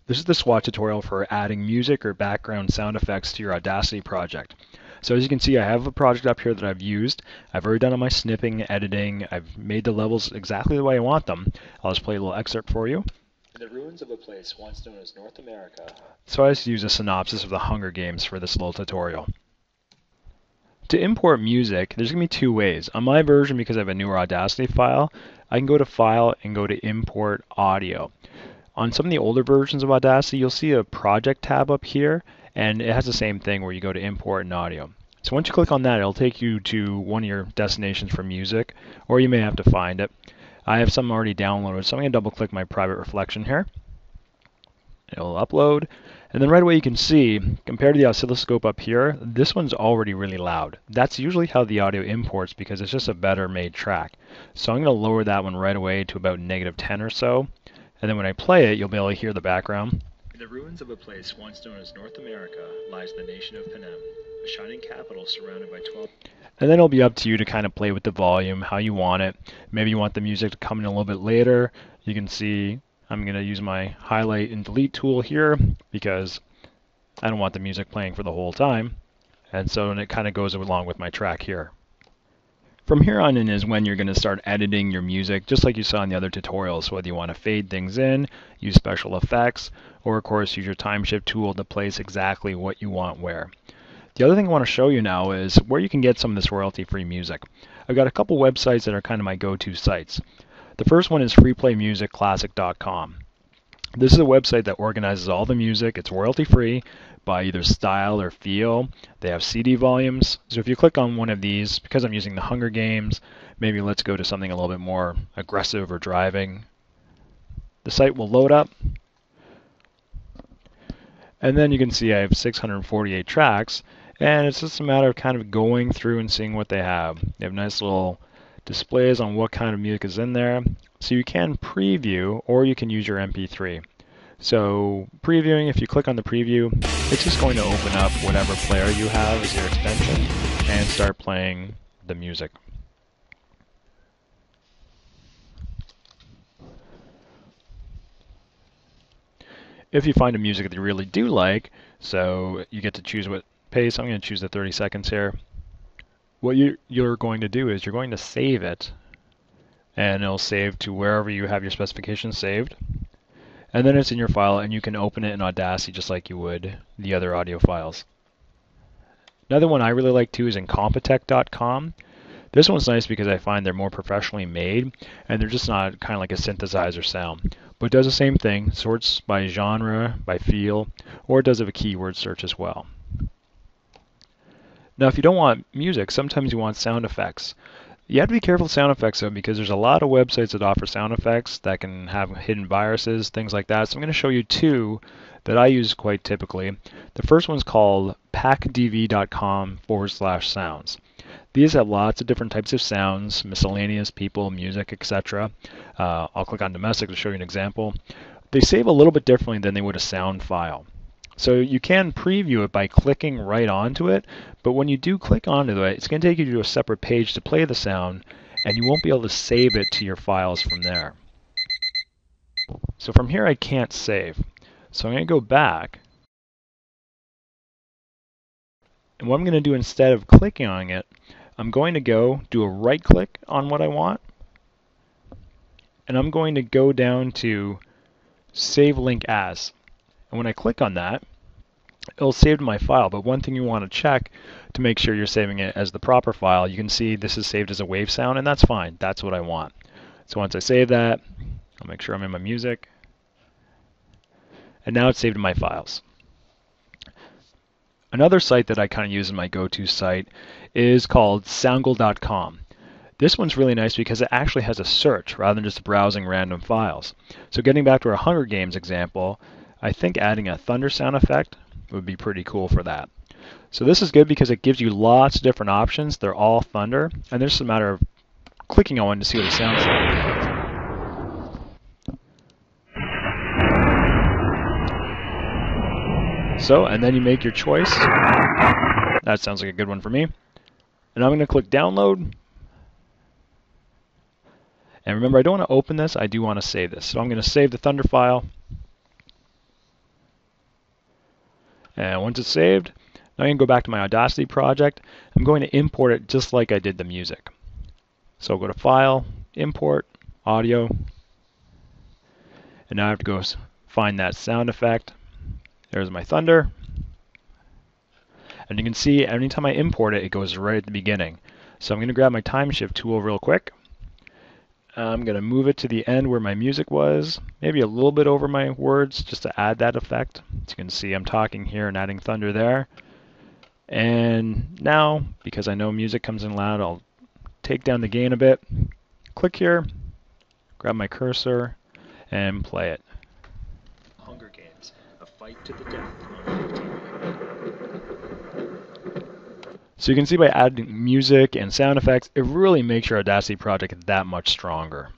This is the SWAT tutorial for adding music or background sound effects to your Audacity project. So as you can see, I have a project up here that I've used. I've already done all my snipping, editing. I've made the levels exactly the way I want them. I'll just play a little excerpt for you. In the ruins of a place once known as North America. So I just use a synopsis of the Hunger Games for this little tutorial. To import music, there's going to be two ways. On my version, because I have a newer Audacity file, I can go to File and go to Import Audio. On some of the older versions of Audacity, you'll see a project tab up here, and it has the same thing where you go to import and audio. So once you click on that, it'll take you to one of your destinations for music, or you may have to find it. I have some already downloaded, so I'm going to double click my private reflection here. It'll upload, and then right away you can see, compared to the oscilloscope up here, this one's already really loud. That's usually how the audio imports because it's just a better made track. So I'm going to lower that one right away to about -10 or so. And then when I play it, you'll be able to hear the background. In the ruins of a place once known as North America lies the nation of Panem, a shining capital surrounded by 12... And then it'll be up to you to kind of play with the volume, how you want it. Maybe you want the music to come in a little bit later. You can see I'm going to use my highlight and delete tool here because I don't want the music playing for the whole time. And so it kind of goes along with my track here. From here on in is when you're going to start editing your music, just like you saw in the other tutorials, whether you want to fade things in, use special effects, or of course use your time shift tool to place exactly what you want where. The other thing I want to show you now is where you can get some of this royalty-free music. I've got a couple websites that are kind of my go-to sites. The first one is freeplaymusicclassic.com. This is a website that organizes all the music. It's royalty-free by either style or feel. They have CD volumes. So if you click on one of these, because I'm using the Hunger Games, maybe let's go to something a little bit more aggressive or driving. The site will load up. And then you can see I have 648 tracks. And it's just a matter of kind of going through and seeing what they have. They have nice little displays on what kind of music is in there. So you can preview or you can use your MP3. So previewing, if you click on the preview, it's just going to open up whatever player you have as your extension and start playing the music. If you find a music that you really do like, so you get to choose what pace, I'm going to choose the 30 seconds here. What you're going to do is you're going to save it, and it'll save to wherever you have your specifications saved. And then it's in your file, and you can open it in Audacity just like you would the other audio files. Another one I really like too is incompetech.com. This one's nice because I find they're more professionally made, and they're just not kind of like a synthesizer sound. But it does the same thing, sorts by genre, by feel, or it does have a keyword search as well. Now, if you don't want music, sometimes you want sound effects. You have to be careful with sound effects though, because there's a lot of websites that offer sound effects that can have hidden viruses, things like that. So I'm going to show you two that I use quite typically. The first one's called packdv.com/sounds. These have lots of different types of sounds, miscellaneous, people, music, etc. I'll click on domestic to show you an example. They save a little bit differently than they would a sound file. So you can preview it by clicking right onto it, but when you do click onto it, it's going to take you to a separate page to play the sound, and you won't be able to save it to your files from there. So from here I can't save. So I'm going to go back, and what I'm going to do instead of clicking on it, I'm going to go do a right click on what I want, and I'm going to go down to Save Link As. And when I click on that, it'll save to my file. But one thing you want to check to make sure you're saving it as the proper file, you can see this is saved as a wave sound, and that's fine. That's what I want. So once I save that, I'll make sure I'm in my music. And now it's saved in my files. Another site that I kind of use in my go-to site is called soundgle.com. This one's really nice because it actually has a search rather than just browsing random files. So getting back to our Hunger Games example, I think adding a thunder sound effect would be pretty cool for that. So this is good because it gives you lots of different options. They're all thunder, and there's just a matter of clicking on one to see what it sounds like. So, and then you make your choice. That sounds like a good one for me. And I'm going to click download. And remember, I don't want to open this, I do want to save this. So I'm going to save the thunder file. And once it's saved, now I can go back to my Audacity project. I'm going to import it just like I did the music. So I'll go to File, Import, Audio, and now I have to go find that sound effect. There's my thunder. And you can see anytime I import it, it goes right at the beginning. So I'm going to grab my time shift tool real quick. I'm going to move it to the end where my music was, maybe a little bit over my words just to add that effect. As you can see, I'm talking here and adding thunder there. And now, because I know music comes in loud, I'll take down the gain a bit, click here, grab my cursor, and play it. Hunger Games, a fight to the death on 15. So you can see by adding music and sound effects, it really makes your Audacity project that much stronger.